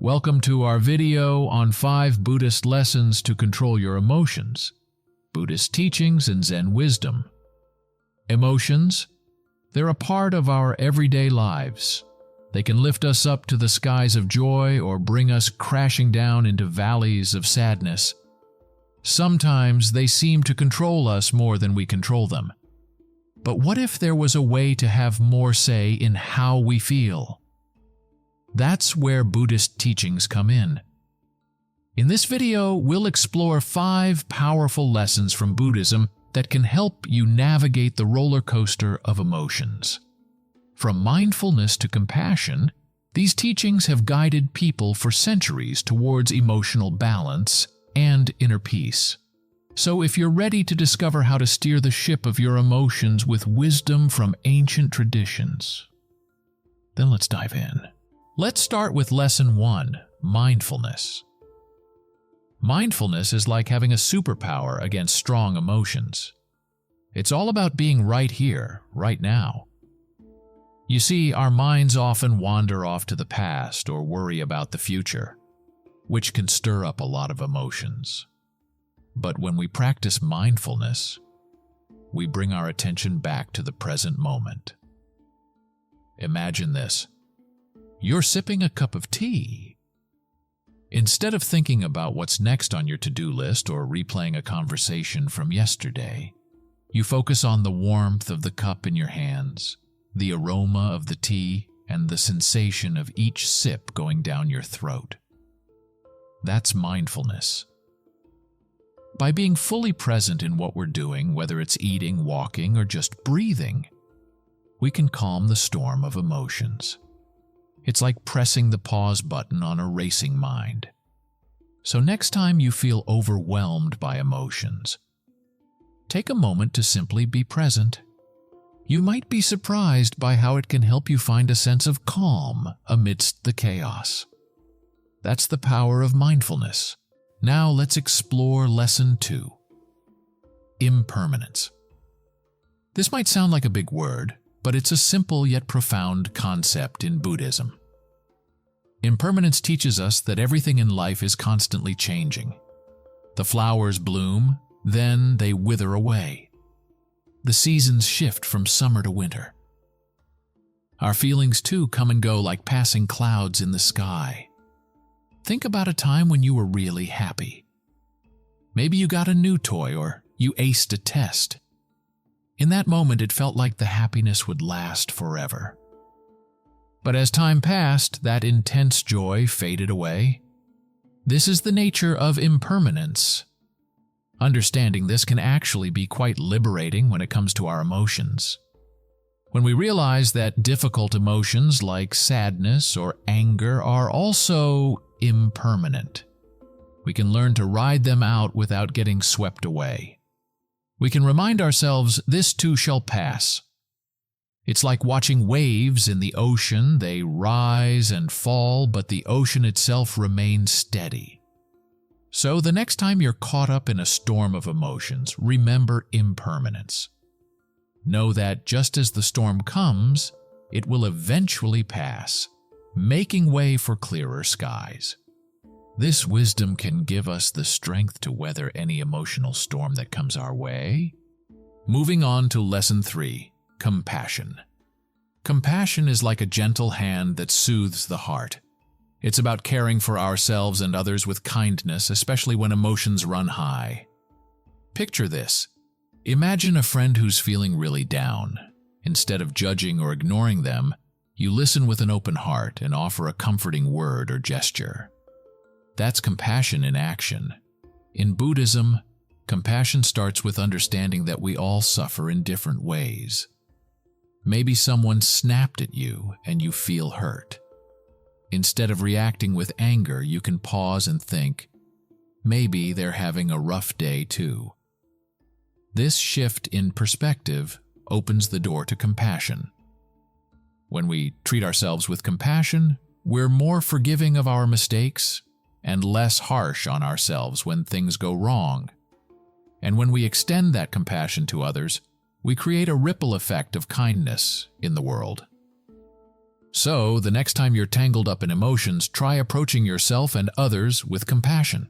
Welcome to our video on 5 Buddhist lessons to control your emotions, Buddhist teachings and Zen wisdom. Emotions, they're a part of our everyday lives. They can lift us up to the skies of joy or bring us crashing down into valleys of sadness. Sometimes they seem to control us more than we control them. But what if there was a way to have more say in how we feel? That's where Buddhist teachings come in. In this video, we'll explore 5 powerful lessons from Buddhism that can help you navigate the roller coaster of emotions. From mindfulness to compassion, these teachings have guided people for centuries towards emotional balance and inner peace. So if you're ready to discover how to steer the ship of your emotions with wisdom from ancient traditions, then let's dive in. Let's start with Lesson 1, Mindfulness. Mindfulness is like having a superpower against strong emotions. It's all about being right here, right now. You see, our minds often wander off to the past or worry about the future, which can stir up a lot of emotions. But when we practice mindfulness, we bring our attention back to the present moment. Imagine this. You're sipping a cup of tea. Instead of thinking about what's next on your to-do list or replaying a conversation from yesterday, you focus on the warmth of the cup in your hands, the aroma of the tea, and the sensation of each sip going down your throat. That's mindfulness. By being fully present in what we're doing, whether it's eating, walking, or just breathing, we can calm the storm of emotions. It's like pressing the pause button on a racing mind. So next time you feel overwhelmed by emotions, take a moment to simply be present. You might be surprised by how it can help you find a sense of calm amidst the chaos. That's the power of mindfulness. Now let's explore Lesson 2, Impermanence. This might sound like a big word, but it's a simple yet profound concept in Buddhism. Impermanence teaches us that everything in life is constantly changing. The flowers bloom, then they wither away. The seasons shift from summer to winter. Our feelings too come and go like passing clouds in the sky. Think about a time when you were really happy. Maybe you got a new toy or you aced a test. In that moment, it felt like the happiness would last forever. But as time passed, that intense joy faded away. This is the nature of impermanence. Understanding this can actually be quite liberating when it comes to our emotions. When we realize that difficult emotions like sadness or anger are also impermanent, we can learn to ride them out without getting swept away. We can remind ourselves this too shall pass. It's like watching waves in the ocean. They rise and fall, but the ocean itself remains steady. So the next time you're caught up in a storm of emotions, remember impermanence. Know that just as the storm comes, it will eventually pass, making way for clearer skies. This wisdom can give us the strength to weather any emotional storm that comes our way. Moving on to Lesson 3, Compassion. Compassion is like a gentle hand that soothes the heart. It's about caring for ourselves and others with kindness, especially when emotions run high. Picture this. Imagine a friend who's feeling really down. Instead of judging or ignoring them, you listen with an open heart and offer a comforting word or gesture. That's compassion in action. In Buddhism, compassion starts with understanding that we all suffer in different ways. Maybe someone snapped at you and you feel hurt. Instead of reacting with anger, you can pause and think, maybe they're having a rough day too. This shift in perspective opens the door to compassion. When we treat ourselves with compassion, we're more forgiving of our mistakes and less harsh on ourselves when things go wrong. And when we extend that compassion to others, we create a ripple effect of kindness in the world. So, the next time you're tangled up in emotions, try approaching yourself and others with compassion.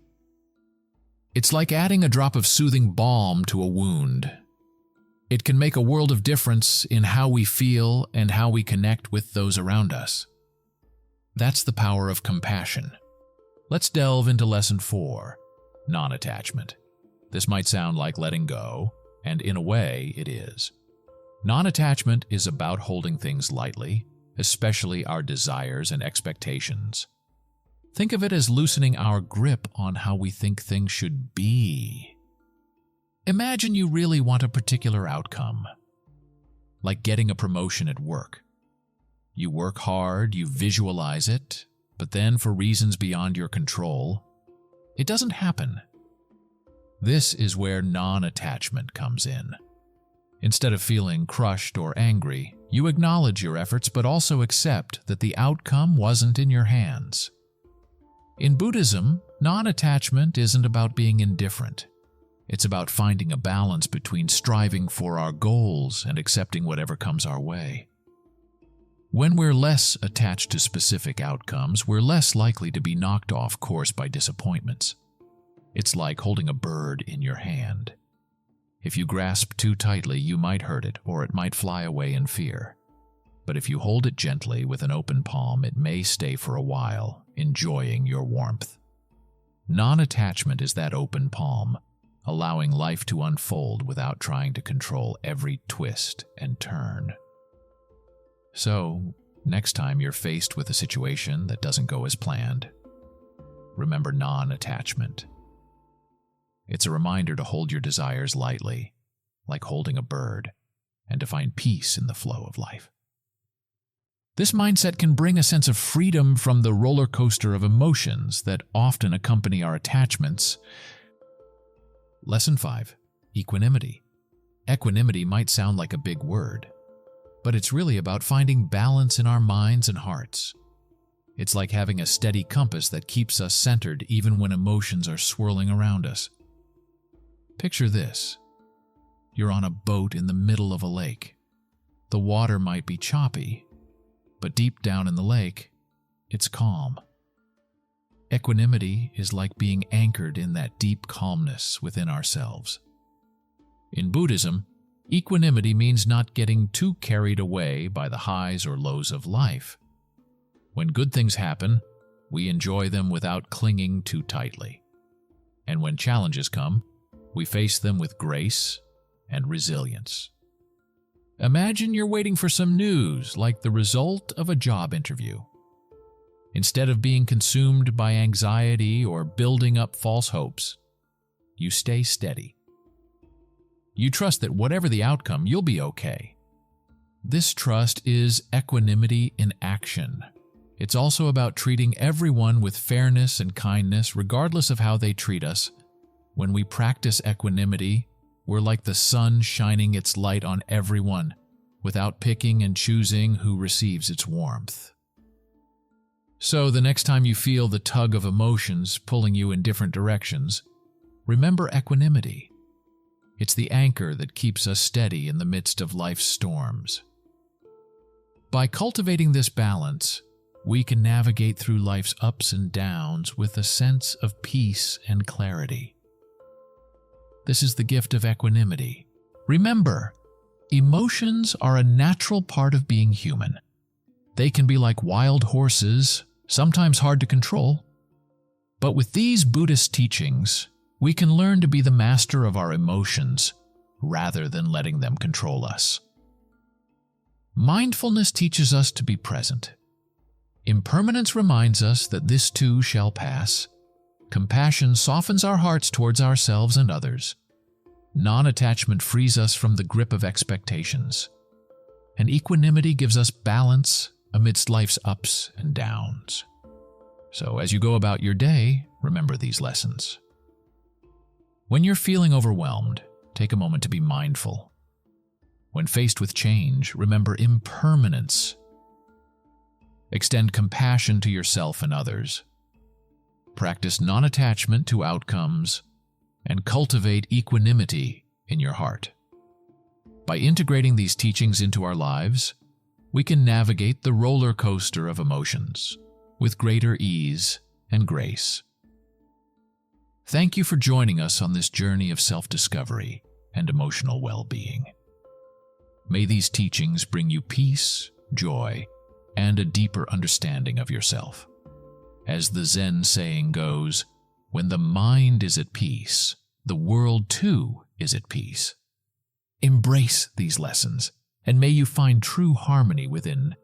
It's like adding a drop of soothing balm to a wound. It can make a world of difference in how we feel and how we connect with those around us. That's the power of compassion. Let's delve into Lesson 4, non-attachment. This might sound like letting go, and in a way, it is. Non-attachment is about holding things lightly, especially our desires and expectations. Think of it as loosening our grip on how we think things should be. Imagine you really want a particular outcome, like getting a promotion at work. You work hard, you visualize it, but then for reasons beyond your control, it doesn't happen. This is where non-attachment comes in. Instead of feeling crushed or angry, you acknowledge your efforts but also accept that the outcome wasn't in your hands. In Buddhism, non-attachment isn't about being indifferent. It's about finding a balance between striving for our goals and accepting whatever comes our way. When we're less attached to specific outcomes, we're less likely to be knocked off course by disappointments. It's like holding a bird in your hand. If you grasp too tightly, you might hurt it, or it might fly away in fear. But if you hold it gently with an open palm, it may stay for a while, enjoying your warmth. Non-attachment is that open palm, allowing life to unfold without trying to control every twist and turn. So, next time you're faced with a situation that doesn't go as planned, remember non-attachment. It's a reminder to hold your desires lightly, like holding a bird, and to find peace in the flow of life. This mindset can bring a sense of freedom from the roller coaster of emotions that often accompany our attachments. Lesson 5, Equanimity. Equanimity might sound like a big word, but it's really about finding balance in our minds and hearts. It's like having a steady compass that keeps us centered even when emotions are swirling around us. Picture this. You're on a boat in the middle of a lake. The water might be choppy, but deep down in the lake, it's calm. Equanimity is like being anchored in that deep calmness within ourselves. In Buddhism, equanimity means not getting too carried away by the highs or lows of life. When good things happen, we enjoy them without clinging too tightly. And when challenges come, we face them with grace and resilience. Imagine you're waiting for some news, like the result of a job interview. Instead of being consumed by anxiety or building up false hopes, you stay steady. You trust that whatever the outcome, you'll be okay. This trust is equanimity in action. It's also about treating everyone with fairness and kindness, regardless of how they treat us. When we practice equanimity, we're like the sun shining its light on everyone, without picking and choosing who receives its warmth. So the next time you feel the tug of emotions pulling you in different directions, remember equanimity. It's the anchor that keeps us steady in the midst of life's storms. By cultivating this balance, we can navigate through life's ups and downs with a sense of peace and clarity. This is the gift of equanimity. Remember, emotions are a natural part of being human. They can be like wild horses, sometimes hard to control. But with these Buddhist teachings, we can learn to be the master of our emotions rather than letting them control us. Mindfulness teaches us to be present. Impermanence reminds us that this too shall pass. Compassion softens our hearts towards ourselves and others. Non-attachment frees us from the grip of expectations. And equanimity gives us balance amidst life's ups and downs. So as you go about your day, remember these lessons. When you're feeling overwhelmed, take a moment to be mindful. When faced with change, remember impermanence. Extend compassion to yourself and others. Practice non-attachment to outcomes, and cultivate equanimity in your heart. By integrating these teachings into our lives, we can navigate the roller coaster of emotions with greater ease and grace. Thank you for joining us on this journey of self-discovery and emotional well-being. May these teachings bring you peace, joy, and a deeper understanding of yourself. As the Zen saying goes, when the mind is at peace, the world too is at peace. Embrace these lessons, and may you find true harmony within